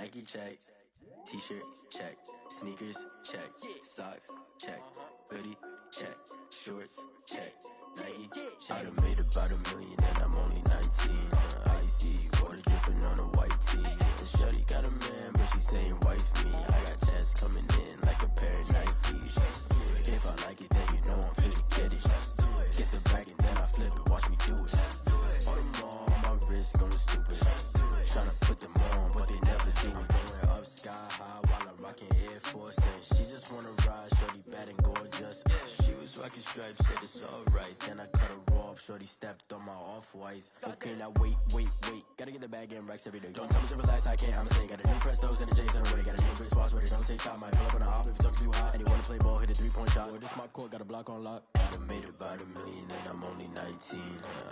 Nike check, t-shirt check, sneakers check, socks check, hoodie check, shorts check, Nike check. I done made about $1 million and I'm only 19. Icy water dripping on a white tee. And shorty got a man, but she saying wife me. I got checks coming in like a pair of Nikes. If I like it, then you know I'm finna get it. Get the bag and then I flip it, watch me do it. All them on my wrist going stupid. Tryna put them on, but they never do it. Going up sky high while I'm rocking Air Force. And she just wanna ride, shorty bad and gorgeous. She was rocking stripes, said it's alright. Then I cut her off, shorty stepped on my off-whites. Okay, now wait. Gotta get the bag and racks every day. Don't tell me to relax, I can't, I'ma say. Got a new Prestos and a J's in the way. Got a new Chris Foss, but it don't take time. Might pull up on a hop if it talks too hot. And you wanna play ball, hit a 3-point shot. Or this my court, got a block on lock. I done made about $1 million and I'm only 19.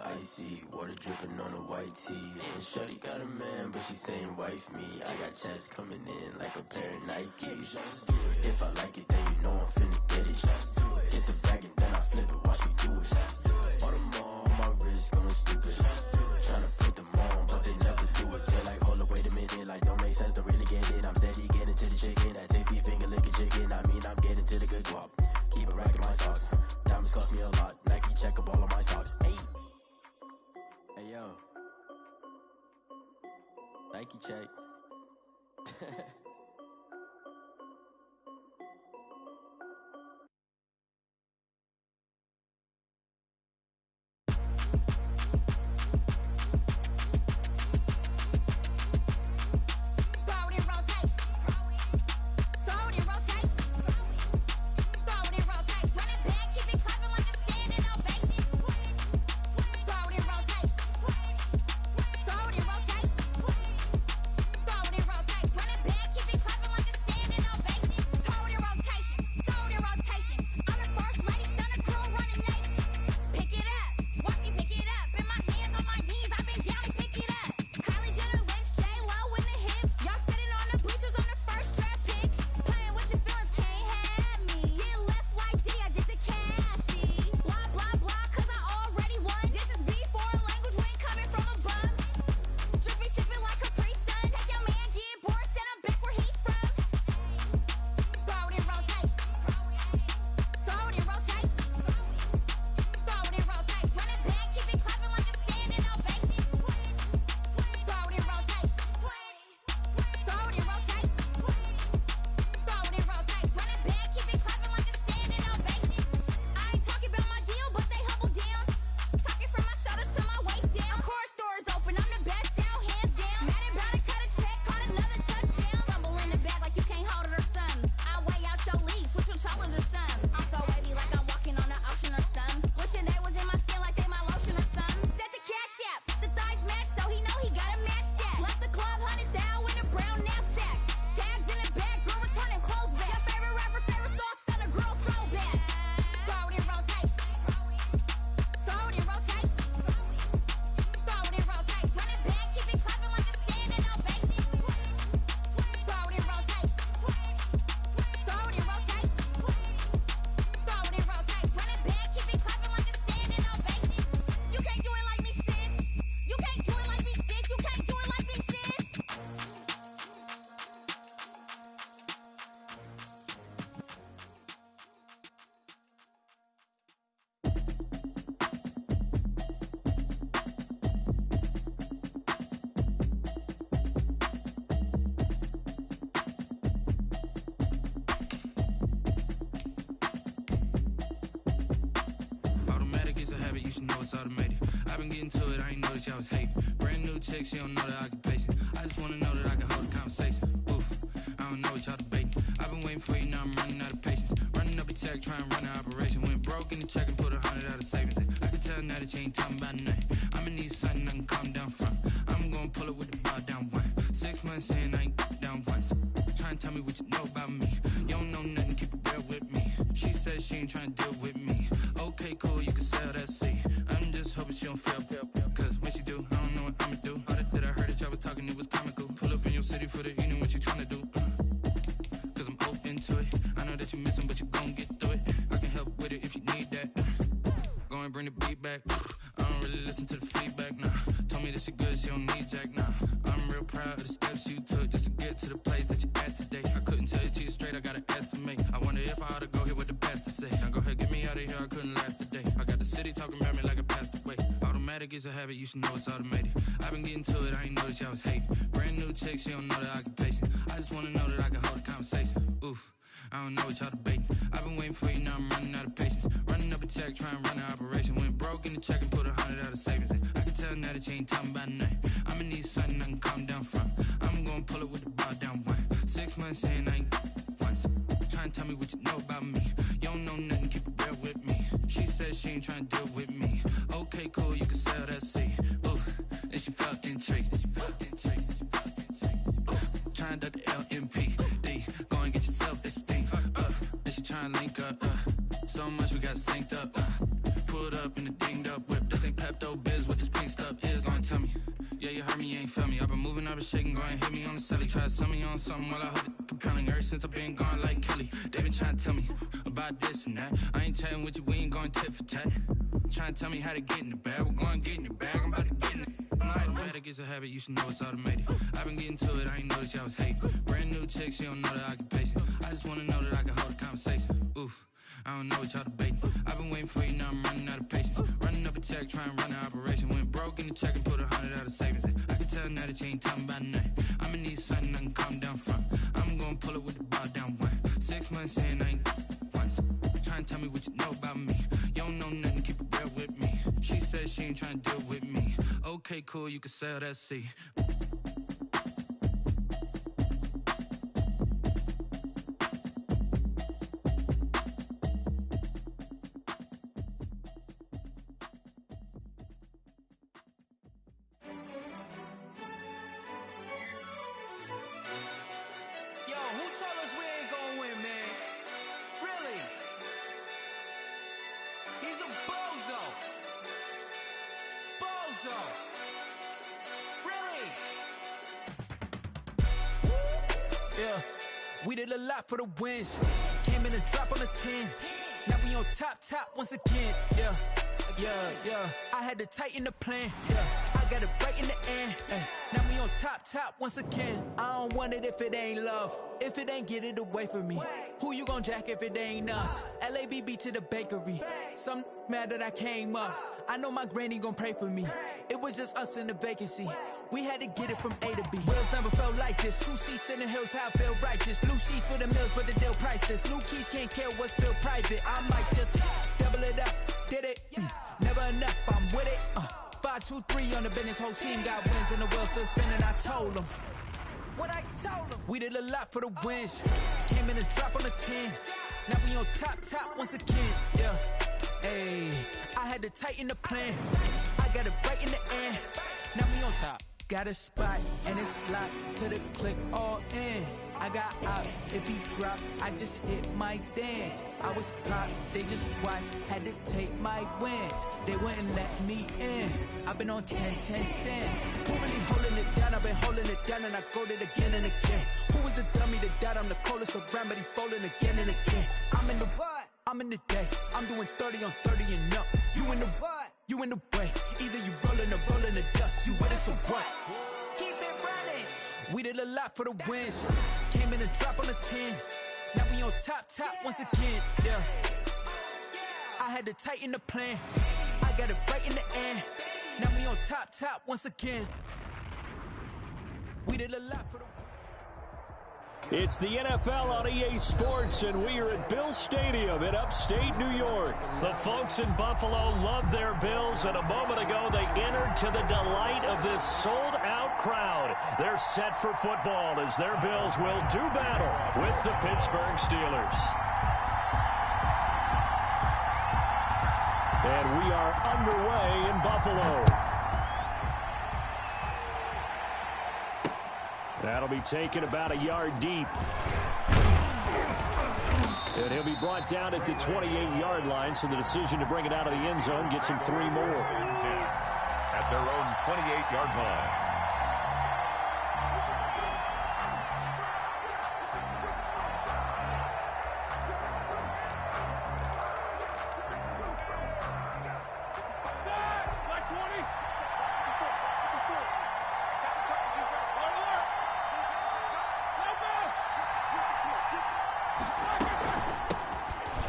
Icy water dripping on a white tee. And shorty got a man, but she saying wife me. I got checks coming in like a pair of Nikes. If I like it, then you know I'm finna get it. Get the bag and then I flip it, watch me do it. All them on my wrist going stupid. Tryna put them on, but they never do it. They're like, hold up, wait a minute, like don't make sense, don't really get it. I'm steady getting to the chicken, that tasty finger licking chicken. I mean, I'm getting to the good guap. Keep a rack in my socks. Diamonds cost me a lot. Nike check up all of my stocks. Hey yo, Nike check. I was hating. Brand new chick, she don't know the occupation. I just wanna know that I can hold a conversation. Oof, I don't know what y'all debating. I've been waiting for you, now I'm running out of patience. Running up a check, trying to run an operation. Went broke in the check and put 100 out of savings. I can tell now that you ain't talking about nothing. I'ma need something I can calm down from. I'm gonna pull it with the bar down one. 6 months in, I ain't down once. Try and tell me what you know about me. You don't know nothing, keep it real with me. She says she ain't trying to deal with me. Okay, cool, you can sell that seat. I'm just hoping she don't feel. Cause when she do, I don't know what I'ma do. All that I heard that y'all was talking, it was comical. Pull up in your city for the evening, what you tryna do? Cause I'm open to it. I know that you missing, but you gon' get through it. I can help with it if you need that. Go and bring the beat back. I don't really listen to the feedback, nah. Told me that she good, she don't need jack, nah. I'm real proud of the steps you took just to get to the Automatic is a habit, you should know it's automated. I've been getting to it, I ain't noticed y'all was hating. Brand new chick, she don't know that I can pace it. I just wanna know that I can hold a conversation. Oof, I don't know what y'all debating. I've been waiting for you, now I'm running out of patience. Running up a check, trying to run an operation. Went broke in the check and put 100 out of savings in. I can tell now that you ain't talking about nothing. I'ma need something I can calm down from. I'm gonna pull it with the bar down one. 6 months in, I ain't once. Trying to tell me what you know about me. You don't know nothing, keep it real with me. She said she ain't trying to deal with me. Okay, cool, you can sell that seat. Ooh, and she felt intrigued. Trying to duck the LMPD. Go and get your self-esteem. And she trying to link up. So much we got synced up. Pulled up in the dinged up whip. This ain't Pepto-Biz, what this pink stuff is. Long tell me. Yeah, you heard me, you ain't felt me. I've been moving, I've been shaking, go and hit me on the celly. Try to sell me on something while I hold it compelling. Ever since I've been gone like Kelly, they been trying to tell me about this and that. I ain't chatting with you, we ain't going tit for tat. Trying to tell me how to get in the bag. We're going to get in the bag, I'm about to get in it. Automatic is a habit, you should know it's automated. I've been getting to it, I ain't noticed y'all was hating. Brand new chick, she don't know that I can pace it. I just wanna know that I can hold a conversation. Oof, I don't know what y'all debating. I've been waiting for you, now I'm running out of patience. Running up a check, trying to run an operation. Went broke in the check and put 100 out of savings in. I can tell now that you ain't talking about nothing. I'ma need something I can calm down from. I'm gonna pull it with the bar down one. 6 months in, I ain't once. Trying to tell me what you know about me. You don't know nothing, keep it real with me. She said she ain't trying to deal with me. Okay, cool, you can sell that seat. We did a lot for the wins. Came in a drop on the 10. Now we on top once again. Yeah. I had to tighten the plan. Yeah. I got it right in the end. Now we on top once again. I don't want it if it ain't love. If it ain't, get it away from me. Who you gon' jack if it ain't us? LABB to the bakery. Some mad that I came up. I know my granny gon' pray for me. It was just us in the vacancy. We had to get it from A to B. Wheels never felt like this. 2 seats in the hills, how I feel righteous. Blue sheets for the mills, but the deal priceless. New keys can't care what's still private. I might just double it up. Did it? Never enough, I'm with it. 5, 2, 3 on the business. Whole team got wins and the wheels still spinning. I told them what I told them. We did a lot for the wins. Came in a drop on the 10. Now we on top once again. Yeah. Hey, I had to tighten the plan. I got it right in the end. Now we on top. Got a spot and it's locked to the click all in. I got ops, if he drop, I just hit my dance. I was pop, they just watched, had to take my wins. They wouldn't let me in. I've been on 10 cents. Who really holding it down? I've been holding it down and I go it again and again. Who was the dummy that died? I'm the coldest around, but he falling again and again. I'm in the what? I'm in the day. I'm doing 30 on 30 and up. You in the what? You in the way. Either you rolling or rolling the dust. You with us or what? Keep it running. We did a lot for the wins. Came in a drop on the 10. Now we on top once again. Yeah. I had to tighten the plan. I got it right in the end. Now we on top once again. We did a lot for the. It's the NFL on EA Sports, and we are at Bill Stadium in upstate New York. The folks in Buffalo love their Bills, and a moment ago they entered to the delight of this sold-out crowd. They're set for football as their Bills will do battle with the Pittsburgh Steelers. And we are underway in Buffalo. That'll be taken about a yard deep. And he'll be brought down at the 28-yard line, so the decision to bring it out of the end zone gets him 3 more. At their own 28-yard line.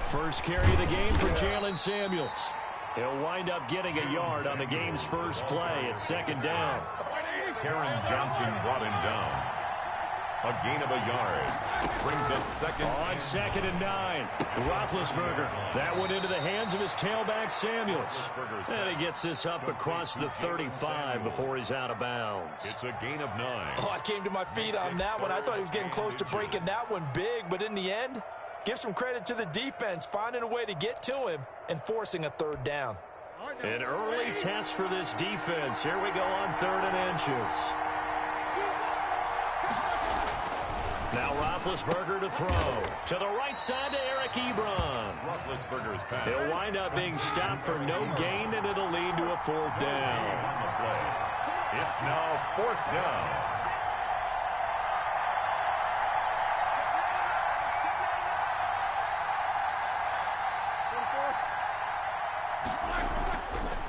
First carry of the game for Jalen Samuels. He'll wind up getting a yard on the game's first play at second down. Taron Johnson brought him down. A gain of a yard. Brings up second. On second and 9. Roethlisberger. That one into the hands of his tailback, Samuels. And he gets this up across the 35 before he's out of bounds. It's a gain of 9. Oh, I came to my feet on that one. I thought he was getting close to breaking that one big, but in the end, give some credit to the defense, finding a way to get to him and forcing a third down. An early test for this defense. Here we go on 3rd and inches. Now Roethlisberger to throw. To the right side to Eric Ebron. Roethlisberger's pass. He'll wind up being stopped for no gain, and it'll lead to a 4th down. On the play. It's now 4th down.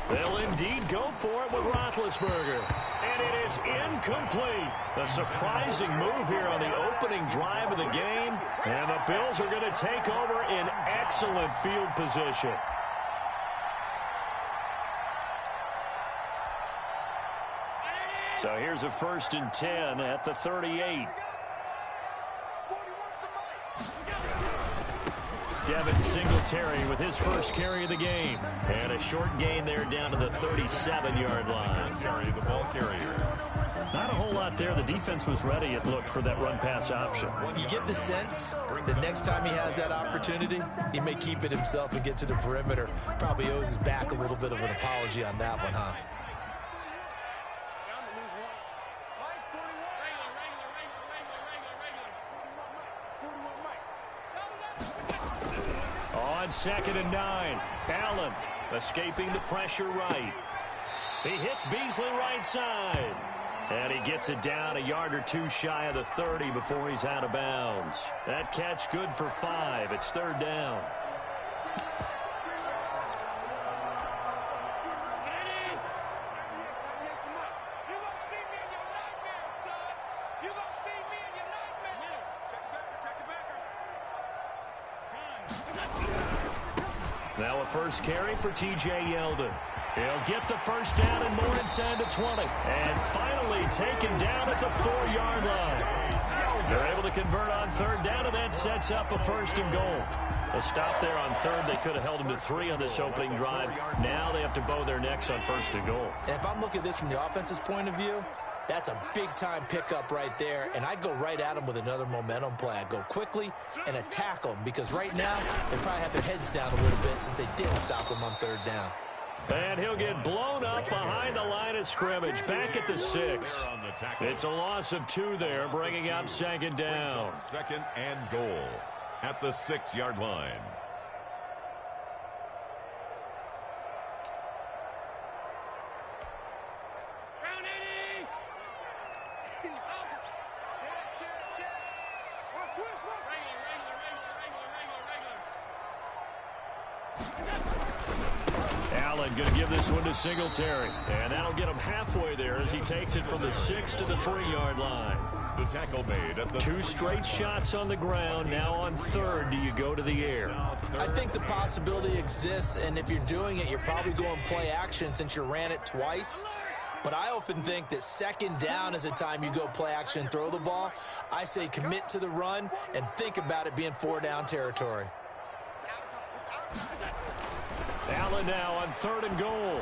They'll indeed go for it with Roethlisberger. And it is incomplete. A surprising move here on the opening drive of the game. And the Bills are going to take over in excellent field position. So here's a 1st and 10 at the 38. Devin Singletary with his first carry of the game. And a short gain there down to the 37-yard line. The ball carrier. Not a whole lot there. The defense was ready, it looked, for that run-pass option. You get the sense that next time he has that opportunity, he may keep it himself and get to the perimeter. Probably owes his back a little bit of an apology on that one, huh? On 2nd and 9, Allen escaping the pressure right. He hits Beasley right side. And he gets it down a yard or two shy of the 30 before he's out of bounds. That catch good for 5. It's 3rd down. Now a first carry for T.J. Yeldon. He'll get the first down and more inside the 20. And finally taken down at the 4-yard line. They're able to convert on 3rd down, and that sets up a 1st and goal. A stop there on 3rd. They could have held him to 3 on this opening drive. Now they have to bow their necks on 1st and goal. And if I'm looking at this from the offense's point of view, that's a big-time pickup right there, and I'd go right at him with another momentum play. I'd go quickly and attack them, because right now they probably have their heads down a little bit since they didn't stop him on 3rd down. And he'll get blown up behind the line of scrimmage, back at the 6. It's a loss of 2 there, bringing up 2nd down. 2nd and goal at the 6-yard line. Allen going to give this one to Singletary. And that'll get him halfway there as he takes it from the 6 to the 3-yard line. The tackle made at the 2 straight shots on the ground. Now on 3rd, do you go to the air? I think the possibility exists, and if you're doing it, you're probably going play action since you ran it twice. But I often think that 2nd down is a time you go play action and throw the ball. I say commit to the run and think about it being 4-down territory. Allen now on 3rd and goal.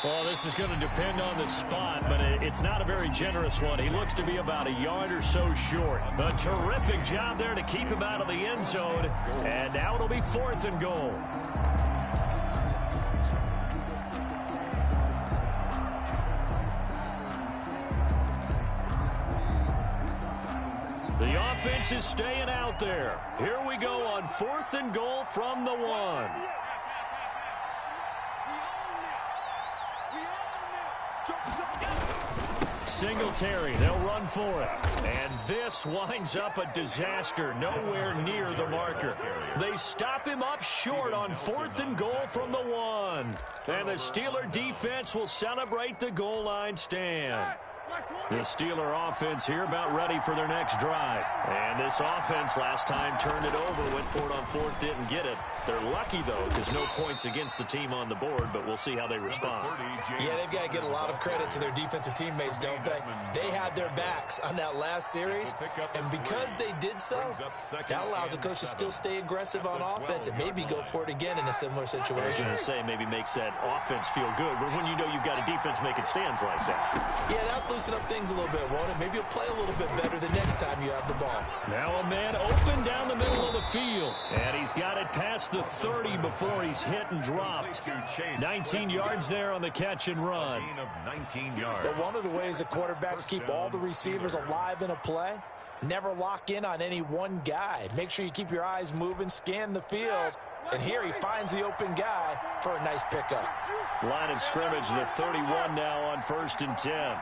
Well, this is going to depend on the spot, but it's not a very generous one. He looks to be about a yard or so short. A terrific job there to keep him out of the end zone. And now it'll be 4th and goal. The offense is staying out there. Here we go on 4th and goal from the 1. Singletary, they'll run for it. And this winds up a disaster, nowhere near the marker. They stop him up short on 4th and goal from the 1. And the Steeler defense will celebrate the goal line stand. The Steeler offense here about ready for their next drive. And this offense last time turned it over, went for it on fourth, didn't get it. They're lucky, though, because no points against the team on the board, but we'll see how they respond. Yeah, they've got to get a lot of credit to their defensive teammates, don't they? They had their backs on that last series, and because they did so, that allows the coach to still stay aggressive on offense and maybe go for it again in a similar situation. I was going to say maybe makes that offense feel good, but when you know you've got a defense making stands like that. Yeah, that'll loosen up things a little bit, won't it? Maybe you'll play a little bit better the next time you have the ball. Now a man open down the middle of the field, and he's got it past the 30 before he's hit and dropped. 19 yards there on the catch and run. 19 yards. But one of the ways the quarterbacks keep all the receivers alive in a play, never lock in on any one guy. Make sure you keep your eyes moving, scan the field, and here he finds the open guy for a nice pickup. Line of scrimmage, the 31 now on 1st and 10.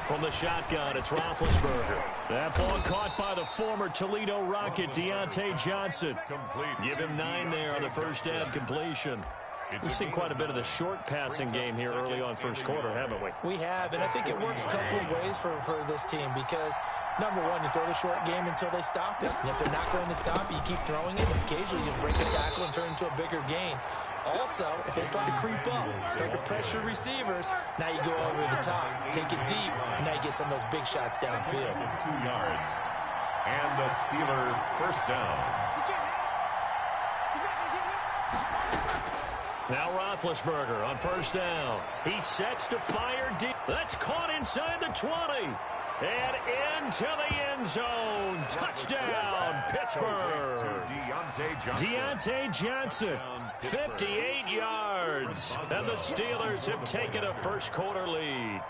From the shotgun, it's Roethlisberger. That ball caught by the former Toledo Rocket, Deontay Johnson. Give him 9 there on the first down completion. We've seen quite a bit of the short passing game here early on first quarter, haven't we? We have, and I think it works a couple of ways for this team because, number one, you throw the short game until they stop it. And if they're not going to stop it, you keep throwing it. And occasionally you break a tackle and turn it into a bigger gain. Also, if they start to creep up, start to pressure receivers, now you go over the top, take it deep, and now you get some of those big shots downfield. 2 yards. And the Steeler first down. Now Roethlisberger on first down. He sets to fire deep. That's caught inside the 20. And into the end zone. Touchdown, Pittsburgh. Deontay Johnson, 58 yards. And the Steelers have taken a first quarter lead.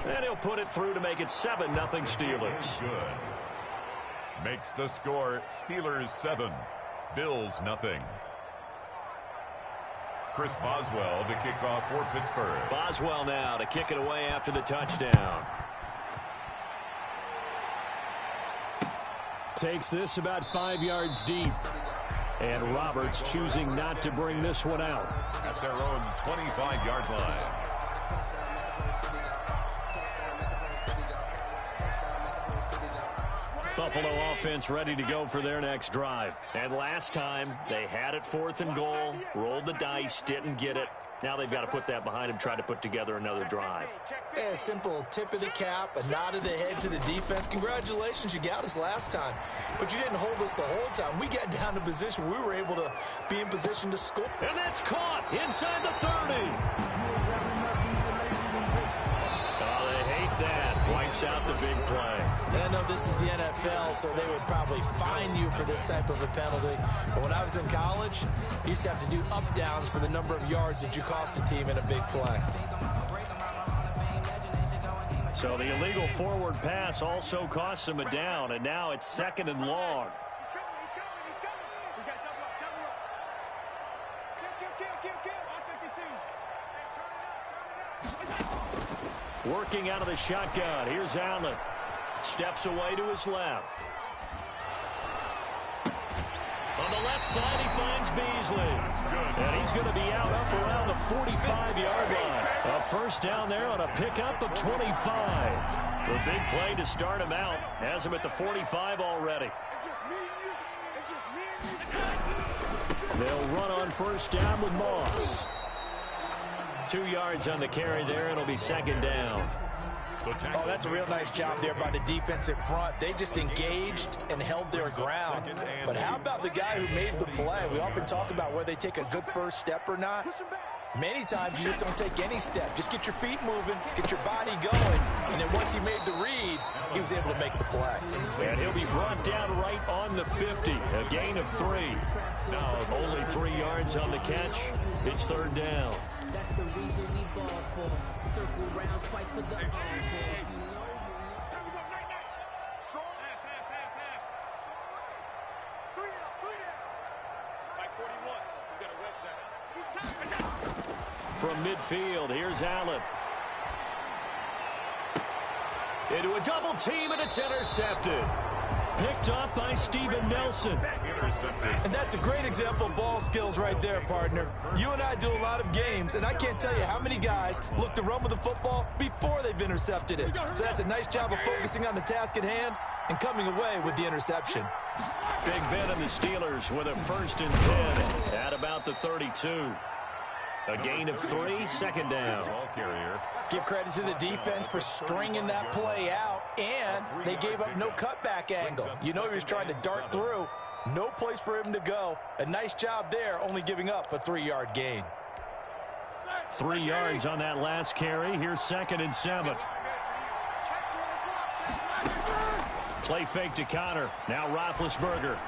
And he'll put it through to make it 7-0 Steelers. Good. Makes the score Steelers 7, Bills 0. Chris Boswell to kick off for Pittsburgh. Boswell now to kick it away after the touchdown. Takes this about 5 yards deep. And Roberts choosing not to bring this one out. At their own 25-yard line. Buffalo offense ready to go for their next drive. And last time, they had it 4th and goal, rolled the dice, didn't get it. Now they've got to put that behind them, try to put together another drive. Yeah, a simple tip of the cap, a nod of the head to the defense. Congratulations, you got us last time. But you didn't hold us the whole time. We got down to position. We were able to be in position to score. And that's caught inside the 30. Oh, they hate that. Wipes out the big play. And I know this is the NFL, so they would probably fine you for this type of a penalty. But when I was in college, you used to have to do up-downs for the number of yards that you cost a team in a big play. So the illegal forward pass also costs him a down, and now it's 2nd and long. Working out of the shotgun. Here's Allen. Steps away to his left. On the left side, he finds Beasley. And he's going to be out up around the 45-yard line. A first down there on a pickup of 25. The big play to start him out. Has him at the 45 already. They'll run on first down with Moss. 2 yards on the carry there. It'll be 2nd down. Oh, that's a real nice job there by the defensive front. They just engaged and held their ground. But how about the guy who made the play? We often talk about whether they take a good first step or not. Many times you just don't take any step. Just get your feet moving, get your body going, and then once he made the read, he was able to make the play. And he'll be brought down right on the 50. A gain of 3. Now only 3 yards on the catch. It's 3rd down. That's the reason we ball for. Circle round twice for the encore. From midfield, here's Allen. Into a double team, and it's intercepted. Picked up by Steven Nelson. intercepted. And that's a great example of ball skills right there, partner. You and I do a lot of games, and I can't tell you how many guys look to run with the football before they've intercepted it. So that's a nice job of focusing on the task at hand and coming away with the interception. Big Ben and the Steelers with a 1st and 10 at about the 32. A gain of 3, second down. Ball carrier. Give credit to the defense for stringing that play out, and they gave up no cutback angle. You know he was trying to dart through. No place for him to go. A nice job there, only giving up a 3-yard gain. 3 yards on that last carry. Here's 2nd and 7. Play fake to Connor. Now Roethlisberger.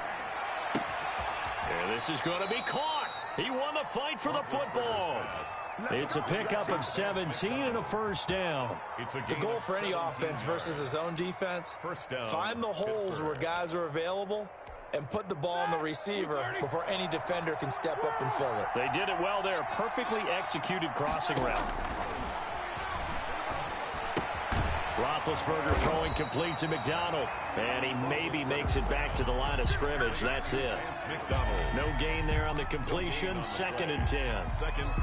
This is going to be caught. He won the fight for the football. It's a pickup of 17 and a 1st down. The goal for any offense versus his own defense, find the holes where guys are available and put the ball on the receiver before any defender can step up and fill it. They did it well there. Perfectly executed crossing route. Roethlisberger throwing complete to McDonald. And he maybe makes it back to the line of scrimmage. That's it. No gain there on the completion. 2nd and 10.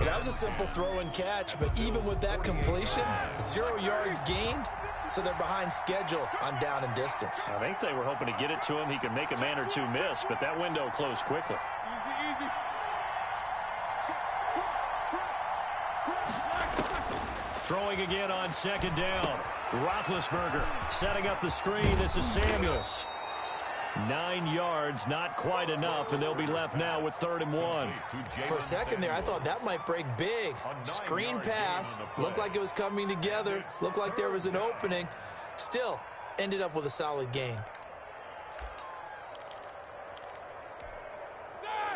That was a simple throw and catch, but even with that completion, 0 yards gained, so they're behind schedule on down and distance. I think they were hoping to get it to him. He could make a man or two miss, but that window closed quickly. Throwing again on 2nd down. Roethlisberger setting up the screen. This is Samuels. 9 yards, not quite enough, and they'll be left now with 3rd and 1. For a second there, I thought that might break big. Screen pass, looked like it was coming together, looked like there was an opening. Still, ended up with a solid gain.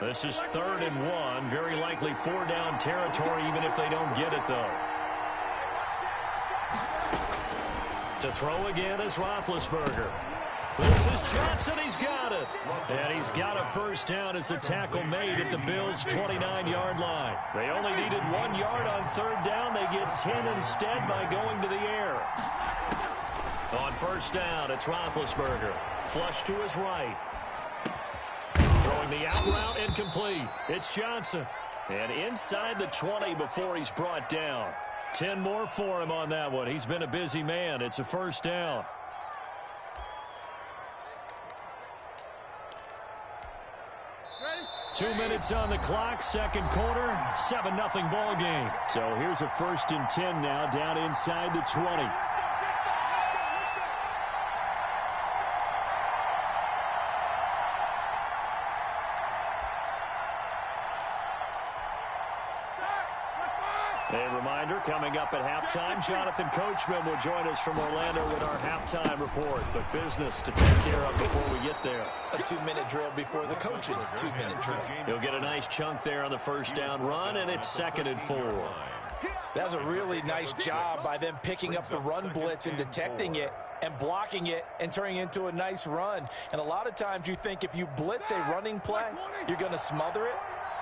This is 3rd and 1. Very likely 4-down territory, even if they don't get it, though. To throw again is Roethlisberger. This is Johnson. He's got it. And he's got a 1st down as the tackle made at the Bills' 29-yard line. They only needed 1 yard on 3rd down. They get 10 instead by going to the air. On 1st down, it's Roethlisberger. Flush to his right. Throwing the out route, incomplete. It's Johnson. And inside the 20 before he's brought down. 10 more for him on that one. He's been a busy man. It's a 1st down. Ready? 2 minutes on the clock, 2nd quarter, 7-0 ball game. So here's a 1st and 10 now, down inside the 20. A reminder, coming up at halftime, Jonathan Coachman will join us from Orlando with our halftime report. But business to take care of before we get there. A 2-minute drill before the coach's 2-minute drill. He'll get a nice chunk there on the 1st down run, and it's 2nd and 4. That was a really nice job by them picking up the run blitz and detecting it and blocking it and turning it into a nice run. And a lot of times you think if you blitz a running play, you're going to smother it.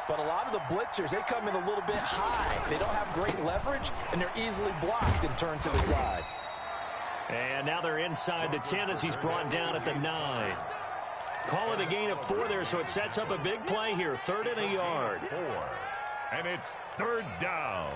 But a lot of the blitzers, they come in a little bit high. They don't have great leverage, and they're easily blocked and turned to the side. And now they're inside the 10 as he's brought down at the 9. Call it a gain of 4 there, so it sets up a big play here. 3rd and a yard. 4. And it's 3rd down.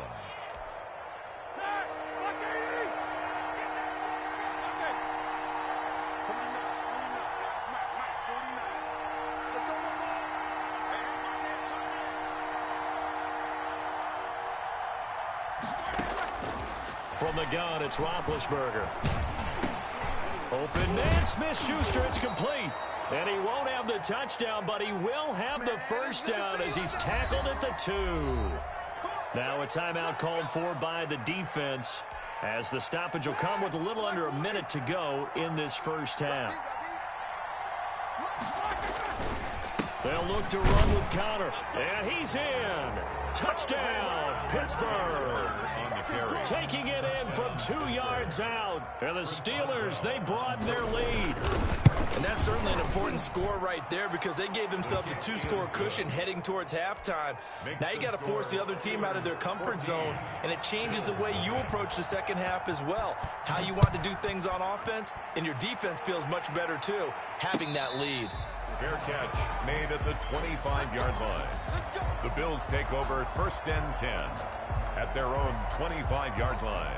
From the gun, it's Roethlisberger. Open man, Smith-Schuster, it's complete. And he won't have the touchdown, but he will have the 1st down as he's tackled at the 2. Now a timeout called for by the defense as the stoppage will come with a little under a minute to go in this 1st half. They'll look to run with Connor, and he's in. Touchdown, Pittsburgh. Taking it in from 2 yards out. And the Steelers, they broaden their lead. And that's certainly an important score right there because they gave themselves a 2-score cushion heading towards halftime. Now you got to force the other team out of their comfort zone, and it changes the way you approach the 2nd half as well. How you want to do things on offense, and your defense feels much better too, having that lead. Fair catch made at the 25-yard line. The Bills take over 1st and 10 at their own 25-yard line.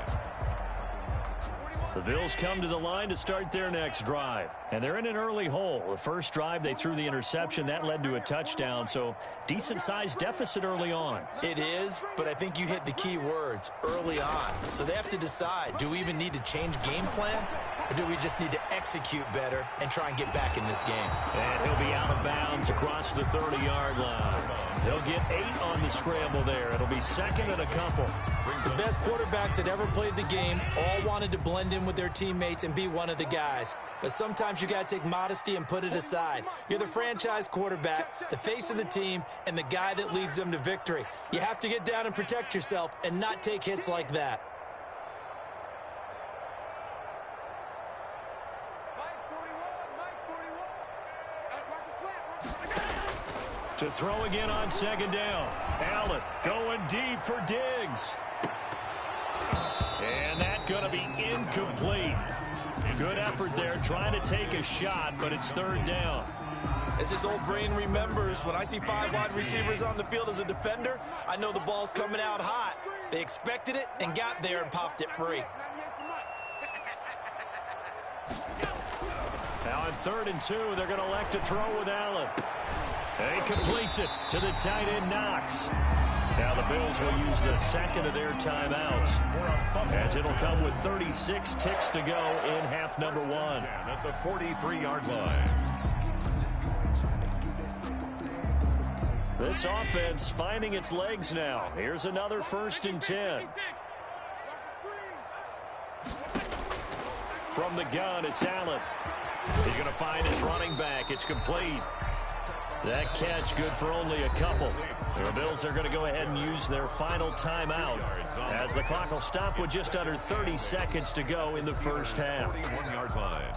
The Bills come to the line to start their next drive. And they're in an early hole. The first drive, they threw the interception. That led to a touchdown. So decent-sized deficit early on. It is, but I think you hit the key words, early on. So they have to decide, do we even need to change game plan? Or do we just need to execute better and try and get back in this game? And he'll be out of bounds across the 30-yard line. They'll get 8 on the scramble there. It'll be second and a couple. The best quarterbacks that ever played the game all wanted to blend in with their teammates and be one of the guys. But sometimes you got to take modesty and put it aside. You're the franchise quarterback, the face of the team, and the guy that leads them to victory. You have to get down and protect yourself and not take hits like that. To throw again on second down. Allen going deep for Diggs. And that's going to be incomplete. Good effort there trying to take a shot, but it's third down. As his old brain remembers, when I see 5 wide receivers on the field as a defender, I know the ball's coming out hot. They expected it and got there and popped it free. Now on 3rd and 2, they're going to elect to throw with Allen. And he completes it to the tight end, Knox. Now the Bills will use the second of their timeouts, as it'll come with 36 ticks to go in half number 1. At the 43-yard line. This offense finding its legs now. Here's another 1st and 10. From the gun, it's Allen. He's going to find his running back. It's complete. That catch good for only a couple. The Bills are going to go ahead and use their final timeout, as the clock will stop with just under 30 seconds to go in the first half. 41-yard line.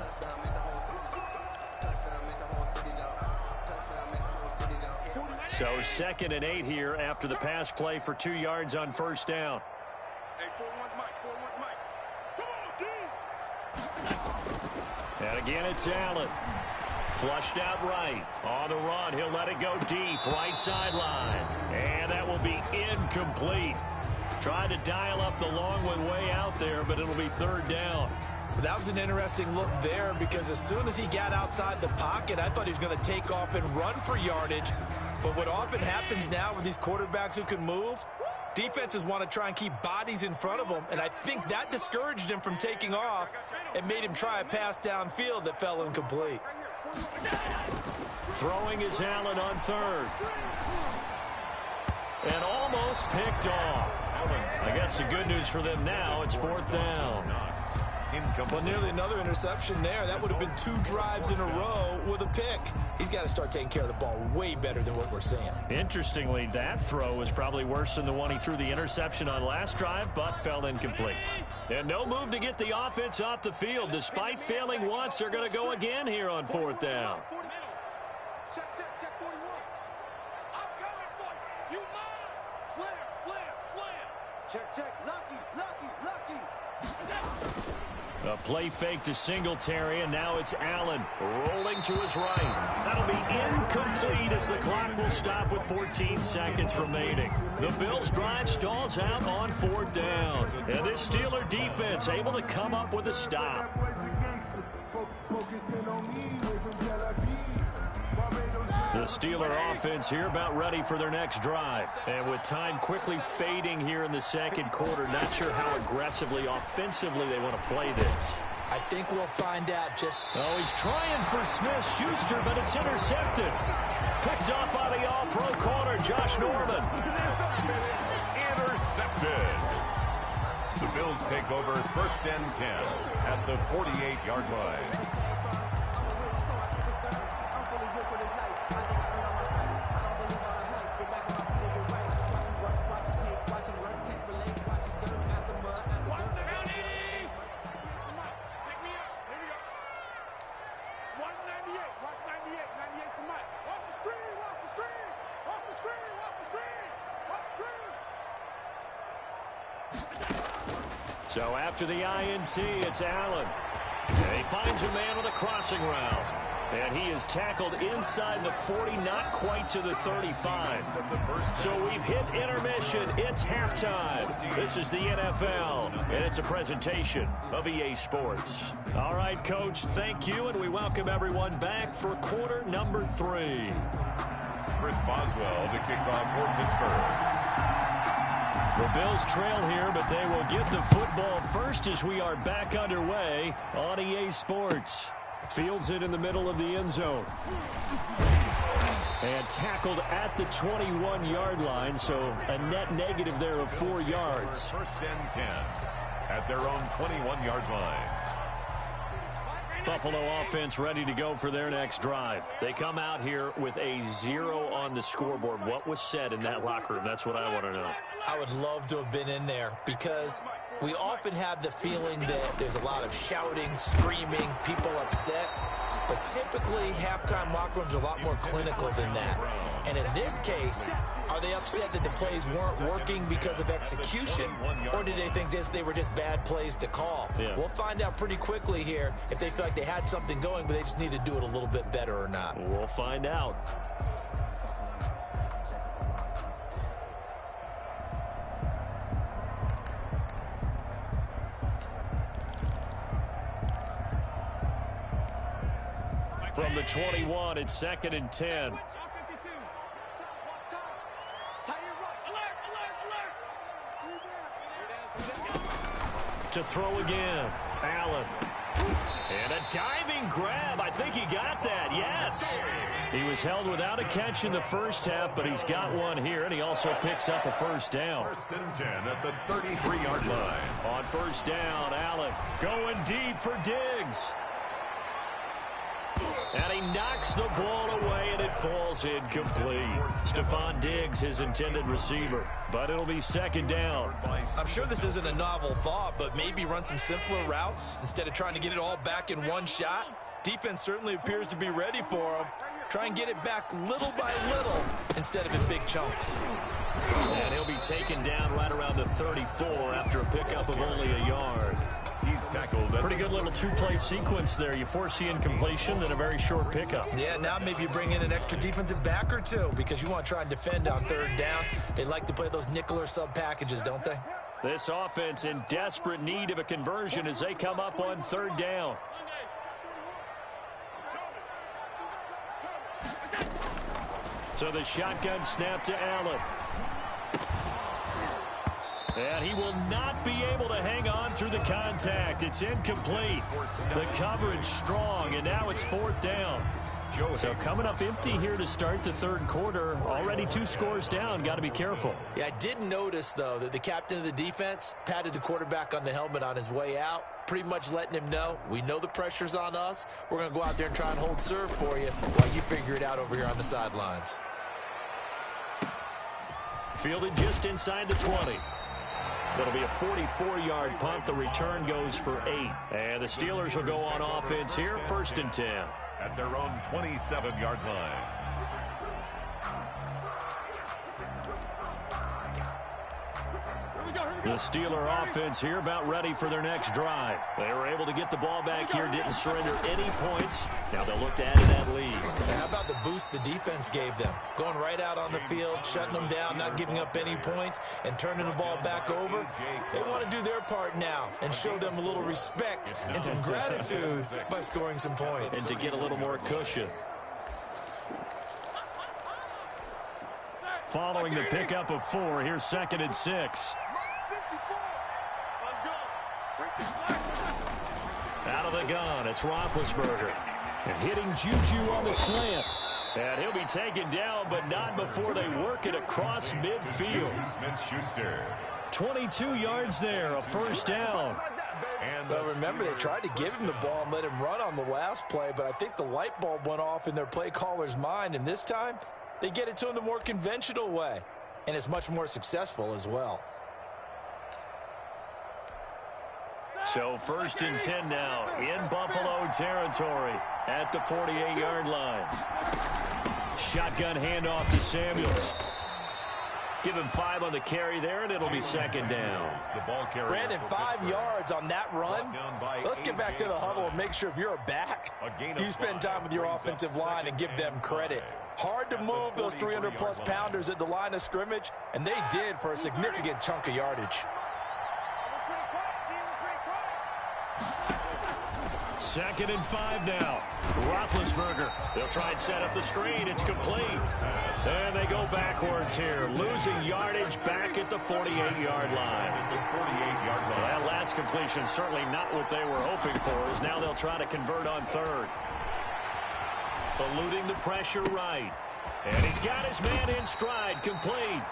So 2nd and 8 here after the pass play for 2 yards on first down. And again, it's Allen. Flushed out right. On the run, he'll let it go deep. Right sideline. And that will be incomplete. Trying to dial up the long one way out there, but it'll be third down. That was an interesting look there, because as soon as he got outside the pocket, I thought he was going to take off and run for yardage. But what often happens now with these quarterbacks who can move, defenses want to try and keep bodies in front of them, and I think that discouraged him from taking off and made him try a pass downfield that fell incomplete. Throwing is Allen on 3rd. And almost picked off. I guess the good news for them now, it's 4th down. Well, nearly another interception there. That would have been 2 drives in a row with a pick. He's got to start taking care of the ball way better than what we're seeing. Interestingly, that throw was probably worse than the one he threw the interception on last drive, but fell incomplete. And no move to get the offense off the field. Despite failing once, they're going to go again here on 4th down. Check 41. I'm coming for you. You mine. Slam. Check. Lucky. A play fake to Singletary, and now it's Allen rolling to his right. That'll be incomplete as the clock will stop with 14 seconds remaining. The Bills' drive stalls out on 4th down. And this Steeler defense able to come up with a stop. The Steeler offense here about ready for their next drive. And with time quickly fading here in the second quarter, not sure how aggressively, offensively they want to play this. I think we'll find out just... Oh, he's trying for Smith-Schuster, but it's intercepted. Picked up by the all-pro corner, Josh Norman. Intercepted. The Bills take over 1st and 10 at the 48-yard line. So after the INT, it's Allen. And he finds a man on the crossing route. And he is tackled inside the 40, not quite to the 35. So we've hit intermission. It's halftime. This is the NFL, and it's a presentation of EA Sports. All right, Coach, thank you, and we welcome everyone back for quarter number 3. Chris Boswell to kick off for Pittsburgh. The Bills trail here, but they will get the football first as we are back underway on EA Sports. Fields it in the middle of the end zone. And tackled at the 21-yard line, so a net negative there of 4 yards. First and 10 at their own 21-yard line. Buffalo offense ready to go for their next drive. They come out here with a 0 on the scoreboard. What was said in that locker room? That's what I want to know. I would love to have been in there because we often have the feeling that there's a lot of shouting, screaming, people upset. But typically, halftime locker rooms are a lot more clinical than that. And in this case, are they upset that the plays weren't working because of execution? Or did they think they were just bad plays to call? Yeah. We'll find out pretty quickly here if they feel like they had something going, but they just need to do it a little bit better or not. We'll find out. From the 21, it's 2nd and 10. To throw again, Allen. And a diving grab. I think he got that, yes. He was held without a catch in the first half, but he's got one here, and he also picks up a first down. First and 10 at the 33-yard line. On first down, Allen going deep for Diggs. And he knocks the ball away, and it falls incomplete. Stephon Diggs, his intended receiver. But it'll be 2nd down. I'm sure this isn't a novel thought, but maybe run some simpler routes instead of trying to get it all back in one shot. Defense certainly appears to be ready for him. Try and get it back little by little instead of in big chunks. And he'll be taken down right around the 34 after a pickup of only a yard. He's tackled. Pretty good little 2-play sequence there. You force the incompletion, then a very short pickup. Yeah, now maybe you bring in an extra defensive back or two because you want to try and defend on 3rd down. They like to play those nickel or sub packages, don't they? This offense in desperate need of a conversion as they come up on 3rd down. So the shotgun snap to Allen. And he will not be able to hang on through the contact. It's incomplete. The coverage strong, and now it's 4th down. So coming up empty here to start the 3rd quarter. Already 2 scores down. Got to be careful. Yeah, I did notice, though, that the captain of the defense patted the quarterback on the helmet on his way out, pretty much letting him know, we know the pressure's on us. We're going to go out there and try and hold serve for you while you figure it out over here on the sidelines. Fielded just inside the 20. That'll be a 44-yard punt. The return goes for 8. And the Steelers will go on offense here, 1st and 10. At their own 27-yard line. The Steeler offense here about ready for their next drive. They were able to get the ball back here, didn't surrender any points. Now they'll look to add to that lead. And how about the boost the defense gave them? Going right out on the field, shutting them down, not giving up any points, and turning the ball back over. They want to do their part now and show them a little respect and some gratitude by scoring some points. And to get a little more cushion. Following the pickup of 4, here's 2nd and 6. Out of the gun, it's Roethlisberger. And hitting Juju on the slant. And he'll be taken down, but not before they work it across midfield. Smith-Schuster. 22 yards there, a 1st down. Well, remember, they tried to give him the ball and let him run on the last play, but I think the light bulb went off in their play caller's mind, and this time, they get it to him the more conventional way, and it's much more successful as well. So 1st and 10 now in Buffalo territory at the 48-yard line. Shotgun handoff to Samuels. Give him 5 on the carry there, and it'll be second down. Brandon, 5 yards on that run. Let's get back to the huddle and make sure if you're a back, you spend time with your offensive line and give them credit. Hard to move those 300-plus pounders at the line of scrimmage, and they did for a significant chunk of yardage. Second and 5 now. Roethlisberger. They'll try and set up the screen. It's complete. And they go backwards here, losing yardage back at the 48-yard line. That last completion certainly not what they were hoping for, as now they'll try to convert on third. Eluding the pressure right. And he's got his man in stride, complete.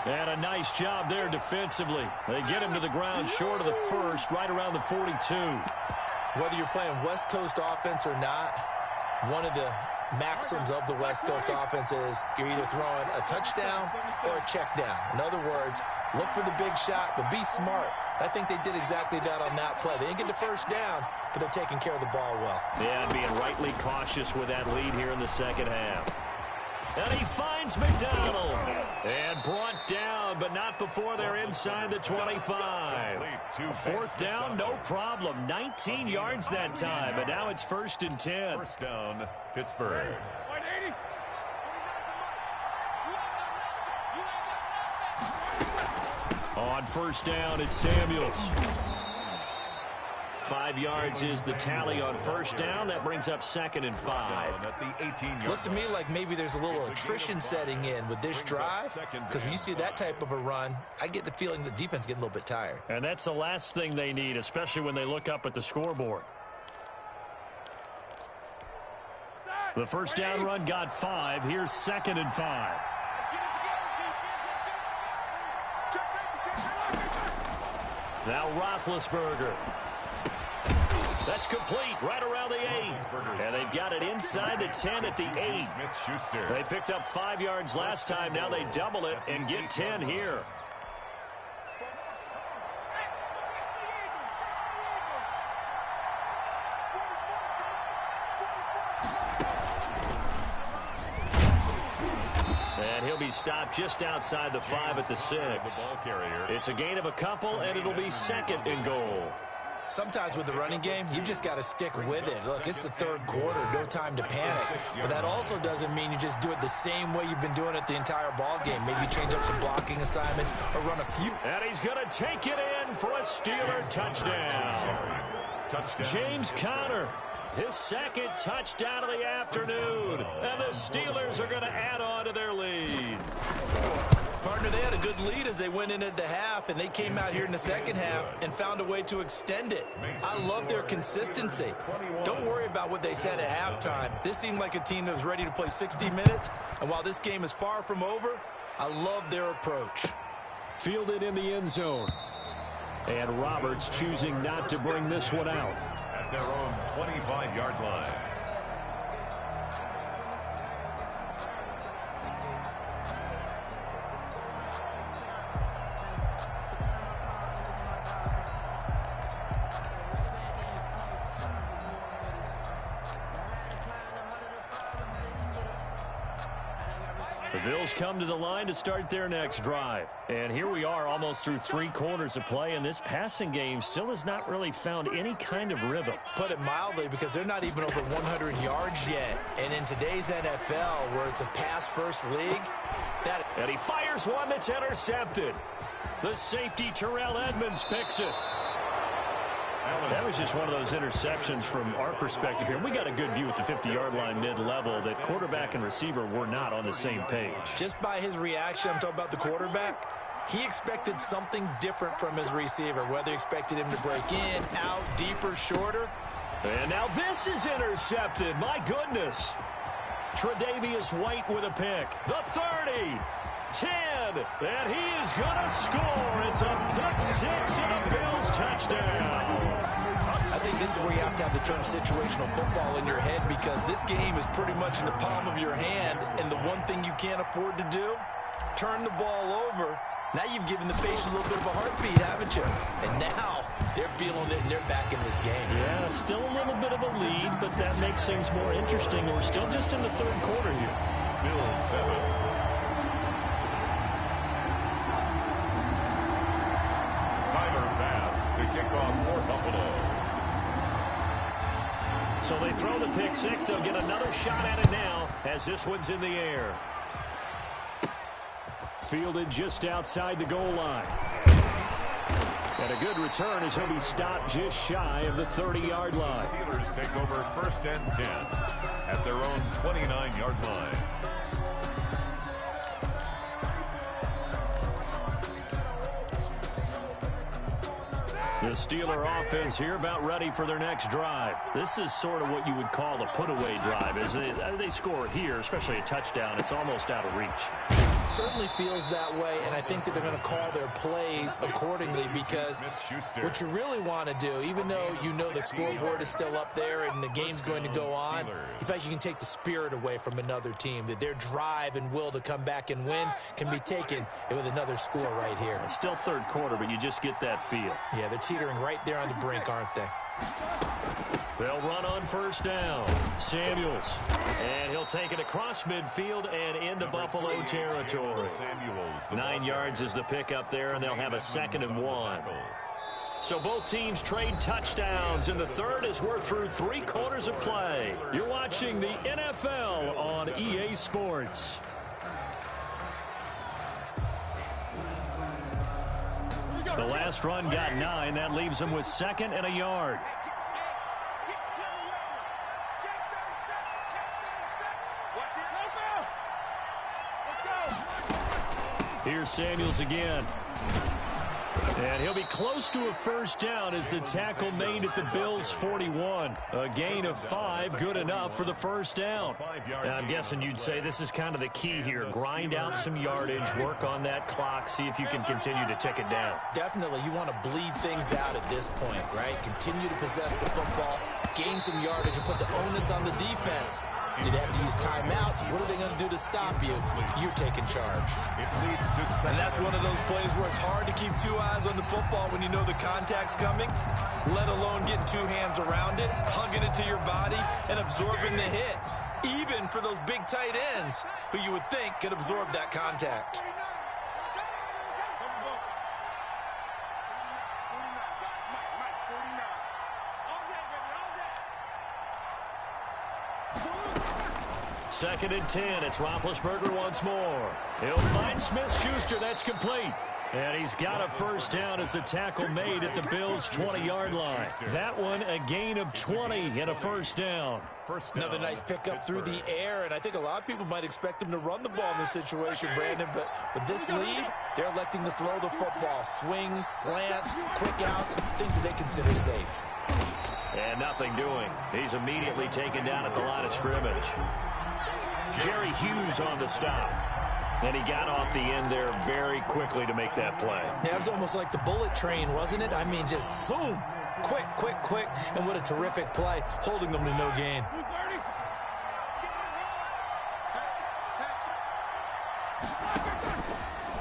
And a nice job there defensively. They get him to the ground short of the first, right around the 42. Whether you're playing West Coast offense or not, one of the maxims of the West Coast offense is you're either throwing a touchdown or a check down. In other words, look for the big shot, but be smart. I think they did exactly that on that play. They didn't get the first down, but they're taking care of the ball well. Yeah, and being rightly cautious with that lead here in the second half. And he finds McDonald. And brought down, but not before they're inside the 25. Fourth down, no problem. 19 yards that time, and now it's 1st and 10. First down, Pittsburgh. On first down, it's Samuels. 5 yards is the tally on first down. That brings up 2nd and 5. Looks to me like maybe there's a little attrition setting in with this drive, because when you see that type of a run, I get the feeling the defense getting a little bit tired. And that's the last thing they need, especially when they look up at the scoreboard. The first down run got 5. Here's 2nd and 5. Now Roethlisberger. That's complete right around the 8. And they've got it inside the 10 at the 8. They picked up 5 yards last time. Now they double it and get 10 here. And he'll be stopped just outside the 5 at the 6. It's a gain of a couple, and it'll be 2nd and goal. Sometimes with the running game, you've just got to stick with it. Look, it's the third quarter, no time to panic. But that also doesn't mean you just do it the same way you've been doing it the entire ball game. Maybe change up some blocking assignments or run a few. And he's going to take it in for a Steeler touchdown. James Conner, his 2nd touchdown of the afternoon. And the Steelers are going to add on to their lead. Partner, they had a good lead as they went in at the half, and they came out here in the second half and found a way to extend it. I love their consistency. Don't worry about what they said at halftime. This seemed like a team that was ready to play 60 minutes, and while this game is far from over, I love their approach. Fielded in the end zone. And Roberts choosing not to bring this one out. At their own 25-yard line. The Bills come to the line to start their next drive. And here we are almost through 3 quarters of play, and this passing game still has not really found any kind of rhythm. Put it mildly, because they're not even over 100 yards yet. And in today's NFL, where it's a pass-first league, and he fires one that's intercepted. The safety, Terrell Edmonds, picks it. That was just one of those interceptions from our perspective here. We got a good view at the 50-yard line mid-level that quarterback and receiver were not on the same page. Just by his reaction, I'm talking about the quarterback, he expected something different from his receiver, whether he expected him to break in, out, deeper, shorter. And now this is intercepted. My goodness. Tre'Davious White with a pick. The 30. 10, and he is going to score. It's a pick 6 and a Bills touchdown. I think this is where you have to have the term situational football in your head, because this game is pretty much in the palm of your hand, and the one thing you can't afford to do, turn the ball over. Now you've given the patient a little bit of a heartbeat, haven't you? And now they're feeling it, and they're back in this game. Yeah, still a little bit of a lead, but that makes things more interesting. We're still just in the third quarter here. Bills 7. Buffalo. So they throw the pick six. They'll get another shot at it now as this one's in the air. Fielded just outside the goal line. And a good return as he'll be stopped just shy of the 30-yard line. Steelers take over 1st and 10 at their own 29-yard line. The Steeler offense here about ready for their next drive. This is sort of what you would call a put-away drive. As they score here, especially a touchdown, it's almost out of reach. It certainly feels that way, and I think that they're going to call their plays accordingly because what you really want to do, even though you know the scoreboard is still up there and the game's going to go on, in fact, you can take the spirit away from another team, that their drive and will to come back and win can be taken with another score right here. It's still third quarter, but you just get that feel. Yeah, they're teetering right there on the brink, aren't they? They'll run on 1st down. Samuels. And he'll take it across midfield and into Buffalo territory. 9 yards is the pickup there, and they'll have a 2nd and 1. So both teams trade touchdowns, and the third as we're through 3 quarters of play. You're watching the NFL on EA Sports. The last run got 9. That leaves them with 2nd and a yard. Here's Samuels again. And he'll be close to a 1st down as the tackle made at the Bills' 41. A gain of 5, good enough for the 1st down. Now, I'm guessing you'd say this is kind of the key here. Grind out some yardage, work on that clock, see if you can continue to tick it down. Definitely, you want to bleed things out at this point, right? Continue to possess the football, gain some yardage, and put the onus on the defense. Do they have to use timeouts? What are they going to do to stop you? You're taking charge. It leads to and that's one of those plays where it's hard to keep 2 eyes on the football when you know the contact's coming, let alone getting 2 hands around it, hugging it to your body, and absorbing the hit. Even for those big tight ends who you would think could absorb that contact. Second and 10. It's Roethlisberger once more. He'll find Smith-Schuster. That's complete. And he's got a 1st down as the tackle made at the Bills' 20-yard line. That one, a gain of 20 and a 1st down. Another nice pickup through the air, and I think a lot of people might expect him to run the ball in this situation, Brandon, but with this lead, they're electing to throw the football. Swings, slants, quick outs, things that they consider safe. And nothing doing. He's immediately taken down at the line of scrimmage. Jerry Hughes on the stop. And he got off the end there very quickly to make that play. Yeah, it was almost like the bullet train, wasn't it? I mean, just zoom. Quick, quick, quick. And what a terrific play, holding them to no gain.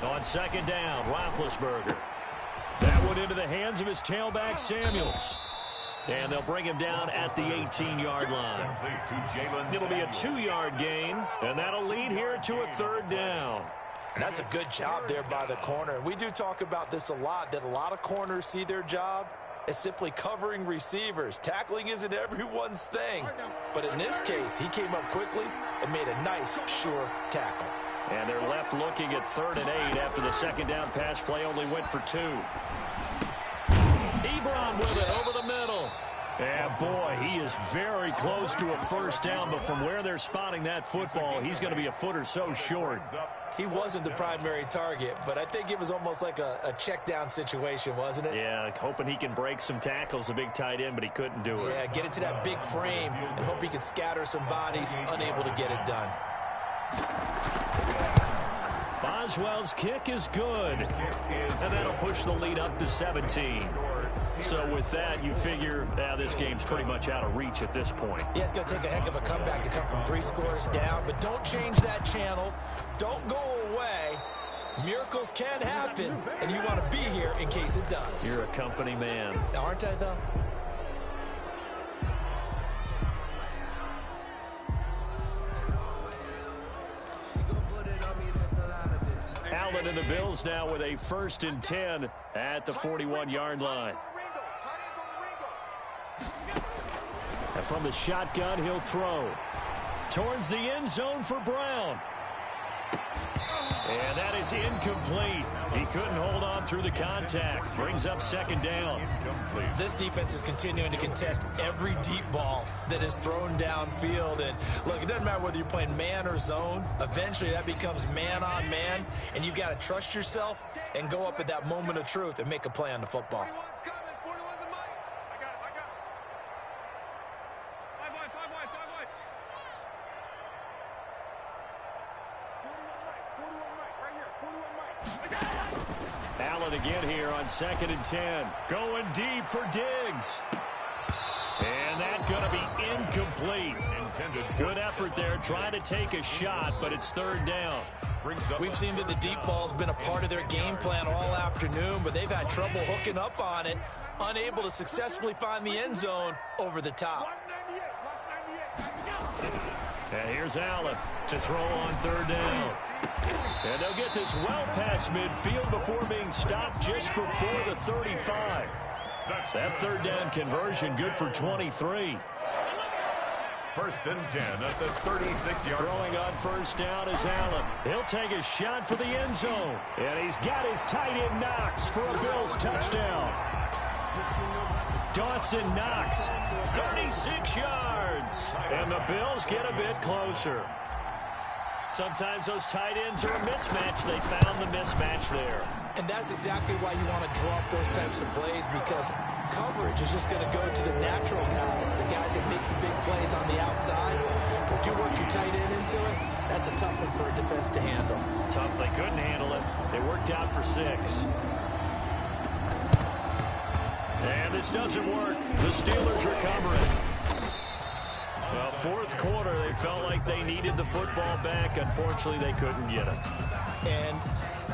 On 2nd down, Roethlisberger. That one into the hands of his tailback, Samuels. And they'll bring him down at the 18-yard line. It'll be a 2-yard gain, and that'll lead here to a 3rd down. And that's a good job there by the corner. We do talk about this a lot, that a lot of corners see their job as simply covering receivers. Tackling isn't everyone's thing. But in this case, he came up quickly and made a nice, sure tackle. And they're left looking at 3rd and 8 after the 2nd down pass play only went for 2. Ebron with it over the middle. And boy, he is very close to a 1st down, but from where they're spotting that football, he's going to be a foot or so short. He wasn't the primary target, but I think it was almost like a check down situation, wasn't it? Yeah, hoping he can break some tackles, a big tight end, but he couldn't do it. Yeah, get into that big frame and hope he can scatter some bodies, unable to get it done. Boswell's kick is good, and that'll push the lead up to 17. So with that, you figure this game's pretty much out of reach at this point. Yeah, it's going to take a heck of a comeback to come from 3 scores down, but don't change that channel. Don't go away. Miracles can happen, and you want to be here in case it does. You're a company man. Aren't I, though? Allen and the Bills now with a 1st and 10 at the 41-yard line. From the shotgun, he'll throw. Towards the end zone for Brown. And that is incomplete. He couldn't hold on through the contact. Brings up second down. This defense is continuing to contest every deep ball that is thrown downfield. And look, it doesn't matter whether you're playing man or zone. Eventually that becomes man on man. And you've got to trust yourself and go up at that moment of truth and make a play on the football. Allen again here on 2nd and 10. Going deep for Diggs. And that's going to be incomplete. Good effort there trying to take a shot, but it's 3rd down. We've seen that the deep ball's been a part of their game plan all afternoon, but they've had trouble hooking up on it, unable to successfully find the end zone over the top. And here's Allen to throw on 3rd down. And they'll get this well past midfield before being stopped just before the 35. That 3rd down conversion good for 23. 1st and 10 at the 36-yard. Throwing on 1st down is Allen. He'll take a shot for the end zone. And he's got his tight end Knox for a Bills touchdown. Dawson Knox, 36 yards. And the Bills get a bit closer. Sometimes those tight ends are a mismatch. They found the mismatch there. And that's exactly why you want to draw up those types of plays, because coverage is just going to go to the natural guys, the guys that make the big plays on the outside. But if you work your tight end into it, that's a tough one for a defense to handle. Tough. They couldn't handle it. They worked out for 6. And this doesn't work. The Steelers recover it. Well, 4th quarter, they felt like they needed the football back. Unfortunately, they couldn't get it. And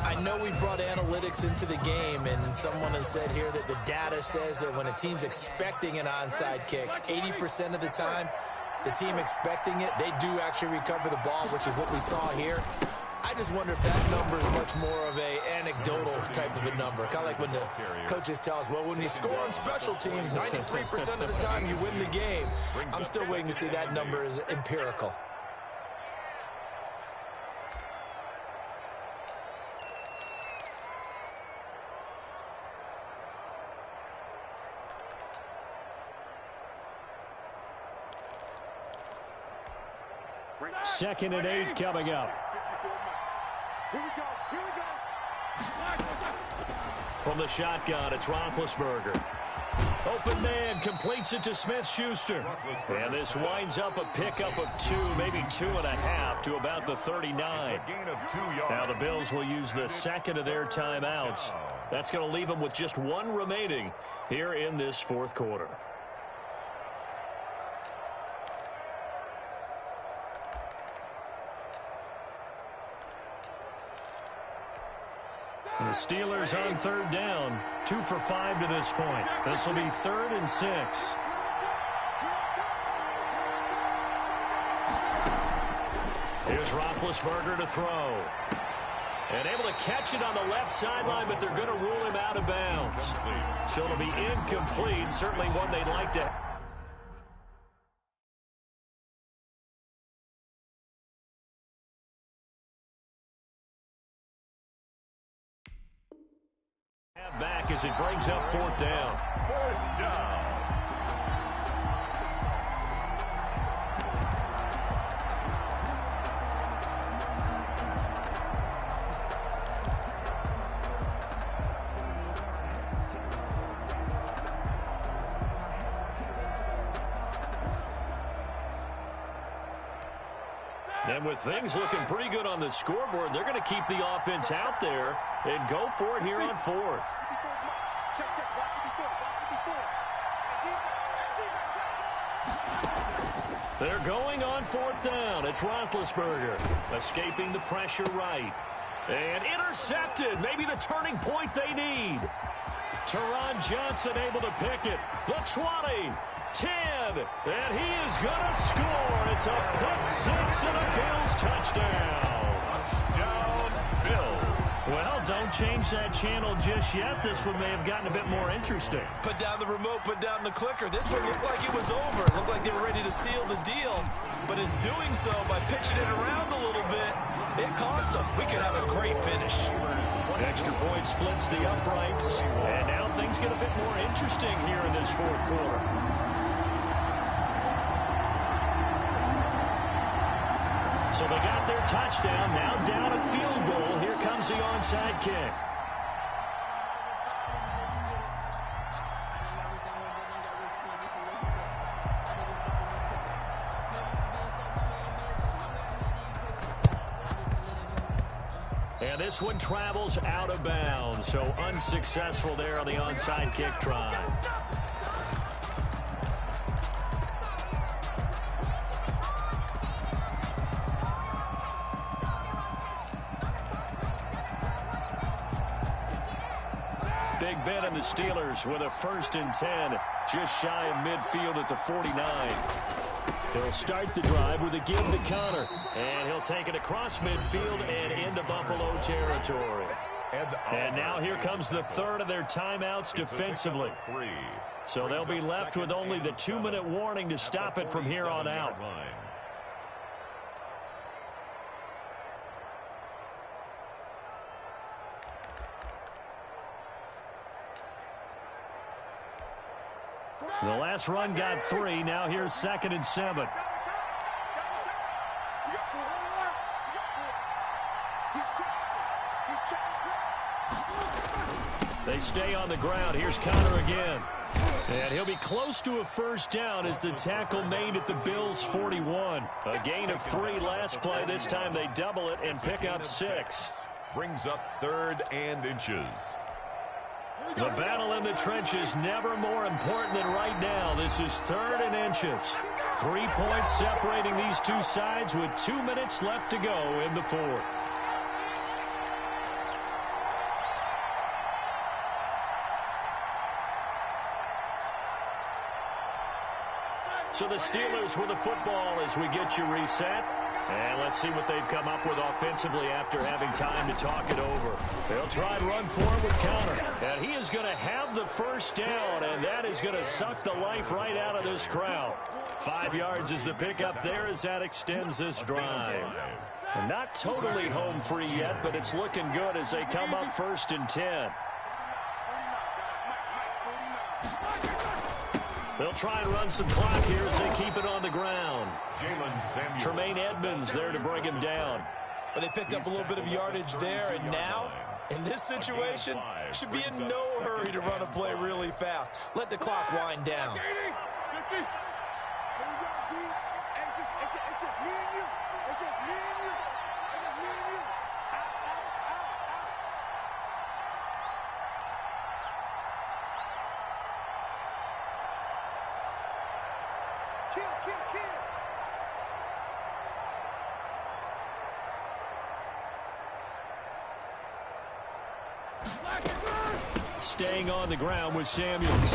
I know we brought analytics into the game, and someone has said here that the data says that when a team's expecting an onside kick, 80% of the time, the team expecting it, they do actually recover the ball, which is what we saw here. I just wonder if that number is much more of a anecdotal type of a number. Kind of like when the coaches tell us, well, when you score on special teams, 93% of the time you win the game. I'm still waiting to see that number is empirical. Second and 8 coming up. Here we go. Here we go. From the shotgun, it's Roethlisberger. Open man completes it to Smith-Schuster. And this winds up a pickup of 2, maybe 2.5 to about the 39. Now the Bills will use the second of their timeouts. That's going to leave them with just 1 remaining here in this 4th quarter. The Steelers on 3rd down, 2 for 5 to this point. This will be 3rd and 6. Here's Roethlisberger to throw. And able to catch it on the left sideline, but they're going to rule him out of bounds. So it'll be incomplete, certainly one they'd like to back as it brings up 4th down. 4th down. And with things looking pretty good on the scoreboard, they're going to keep the offense out there and go for it here on 4th. They're going on 4th down. It's Roethlisberger escaping the pressure right. And intercepted. Maybe the turning point they need. Teron Johnson able to pick it. The 20. 10, and he is going to score. It's a pick 6 and a Bills touchdown. Touchdown, Bills. Well, don't don't change that channel just yet, this one may have gotten a bit more interesting. Put down the remote, put down the clicker. This one looked like it was over. It looked like they were ready to seal the deal. But in doing so, by pitching it around a little bit, it cost them. We could have a great finish. Extra point splits the uprights. And now things get a bit more interesting here in this fourth quarter. So they got their touchdown. Now down a field goal. Here comes the onside kick. And this one travels out of bounds. So unsuccessful there on the onside kick try. Big Ben and the Steelers with a 1st and 10, just shy of midfield at the 49. He'll start the drive with a give to Connor, and he'll take it across midfield and into Buffalo territory. And now here comes the third of their timeouts defensively. So they'll be left with only the 2-minute warning to stop it from here on out. The last run got 3. Now here's 2nd and 7. They stay on the ground. Here's Connor again. And he'll be close to a 1st down as the tackle made at the Bills' 41. A gain of 3 last play. This time they double it and pick up 6. Brings up 3rd and inches. The battle in the trenches never more important than right now. This is 3rd and inches. 3 points separating these two sides with 2 minutes left to go in the 4th. So the Steelers with the football as we get you reset. And let's see what they've come up with offensively after having time to talk it over. They'll try and run for it with Connor. And he is going to have the 1st down, and that is going to suck the life right out of this crowd. 5 yards is the pickup there as that extends this drive. And not totally home free yet, but it's looking good as they come up 1st and 10. They'll try and run some clock here as they keep it on the ground. Tremaine Edmonds there to bring him down. But they picked up a little bit of yardage there, and now, in this situation, should be in no hurry to run a play really fast. Let the clock wind down. Staying on the ground with Samuels.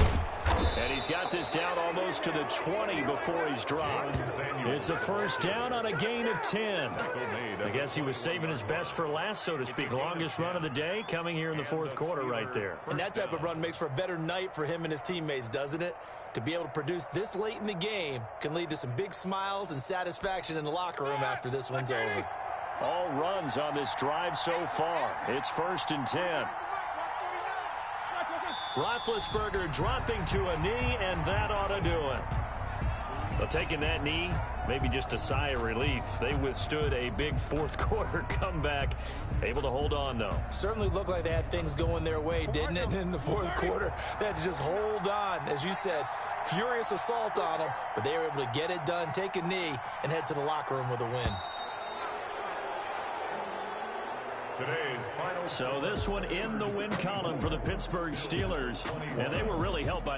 And he's got this down almost to the 20 before he's dropped. It's a 1st down on a gain of 10. I guess he was saving his best for last, so to speak. Longest run of the day coming here in the 4th quarter right there. And that type of run makes for a better night for him and his teammates, doesn't it? To be able to produce this late in the game can lead to some big smiles and satisfaction in the locker room after this one's over. All runs on this drive so far. It's 1st and 10. Roethlisberger dropping to a knee, and that ought to do it. Well, taking that knee, maybe just a sigh of relief. They withstood a big 4th quarter comeback. Able to hold on, though. Certainly looked like they had things going their way, didn't it, in the 4th quarter? They had to just hold on. As you said, furious assault on them, but they were able to get it done, take a knee, and head to the locker room with a win. So this one in the win column for the Pittsburgh Steelers, and they were really helped by